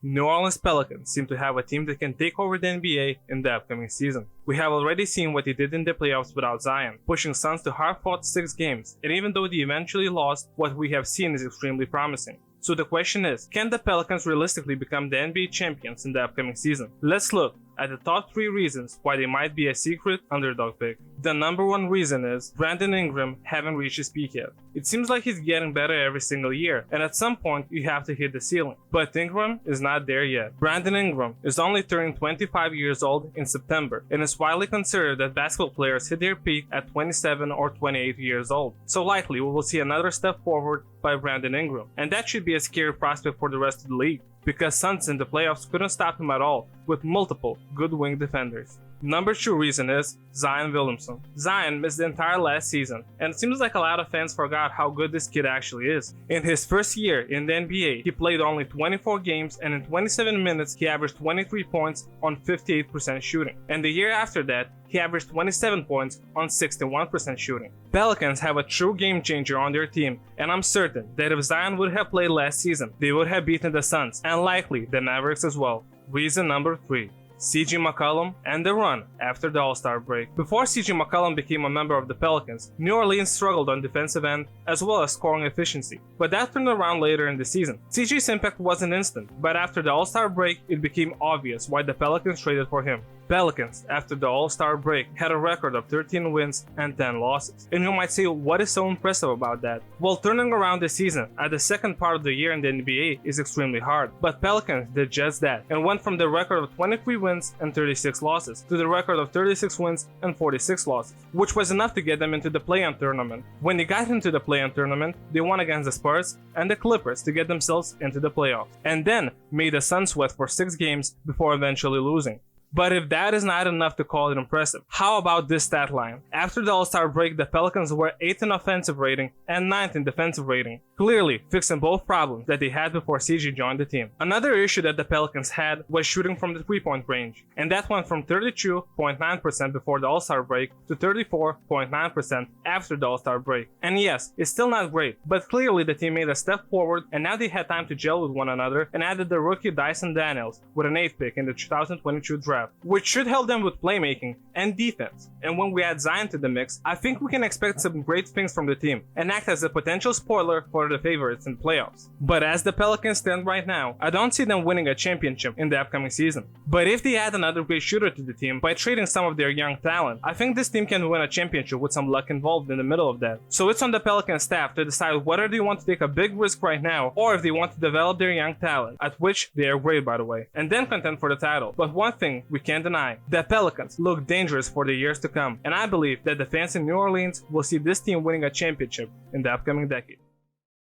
New Orleans Pelicans seem to have a team that can take over the NBA in the upcoming season. We have already seen what he did in the playoffs without Zion, pushing Suns to hard-fought 6 games, and even though they eventually lost, what we have seen is extremely promising. So the question is, can the Pelicans realistically become the NBA champions in the upcoming season? Let's look at the top 3 reasons why they might be a secret underdog pick. The number 1 reason is Brandon Ingram haven't reached his peak yet. It seems like he's getting better every single year, and at some point you have to hit the ceiling. But Ingram is not there yet. Brandon Ingram is only turning 25 years old in September, and it's widely considered that basketball players hit their peak at 27 or 28 years old. So likely we will see another step forward by Brandon Ingram, and that should be a scary prospect for the rest of the league, because Suns in the playoffs couldn't stop him at all with multiple good wing defenders. Number 2 reason is Zion Williamson. Zion missed the entire last season, and it seems like a lot of fans forgot how good this kid actually is. In his first year in the NBA, he played only 24 games, and in 27 minutes he averaged 23 points on 58% shooting. And the year after that, he averaged 27 points on 61% shooting. Pelicans have a true game changer on their team, and I'm certain that if Zion would have played last season, they would have beaten the Suns, and likely the Mavericks as well. Reason number 3. CJ McCollum and the run after the All-Star break. Before CJ McCollum became a member of the Pelicans, New Orleans struggled on defensive end as well as scoring efficiency, but that turned around later in the season. CJ's impact wasn't instant, but after the All-Star break, it became obvious why the Pelicans traded for him. Pelicans, after the All-Star break, had a record of 13 wins and 10 losses. And you might say, what is so impressive about that? Well, turning around the season at the second part of the year in the NBA is extremely hard, but Pelicans did just that and went from the record of 23 wins and 36 losses to the record of 36 wins and 46 losses, which was enough to get them into the play-in tournament. When they got into the play-in tournament, they won against the Spurs and the Clippers to get themselves into the playoffs, and then made the Suns sweat for 6 games before eventually losing. But if that is not enough to call it impressive, how about this stat line? After the All-Star break, the Pelicans were 8th in offensive rating and 9th in defensive rating, clearly fixing both problems that they had before CJ joined the team. Another issue that the Pelicans had was shooting from the 3-point range, and that went from 32.9% before the All-Star break to 34.9% after the All-Star break. And yes, it's still not great, but clearly the team made a step forward, and now they had time to gel with one another and added the rookie Dyson Daniels with an 8th pick in the 2022 draft, which should help them with playmaking and defense. And when we add Zion to the mix, I think we can expect some great things from the team and act as a potential spoiler for the favorites in playoffs. But as the Pelicans stand right now, I don't see them winning a championship in the upcoming season. But if they add another great shooter to the team by trading some of their young talent, I think this team can win a championship with some luck involved in the middle of that. So it's on the Pelicans staff to decide whether they want to take a big risk right now or if they want to develop their young talent, at which they are great by the way, and then contend for the title. But one thing we can't deny, the Pelicans look dangerous for the years to come, and I believe that the fans in New Orleans will see this team winning a championship in the upcoming decade.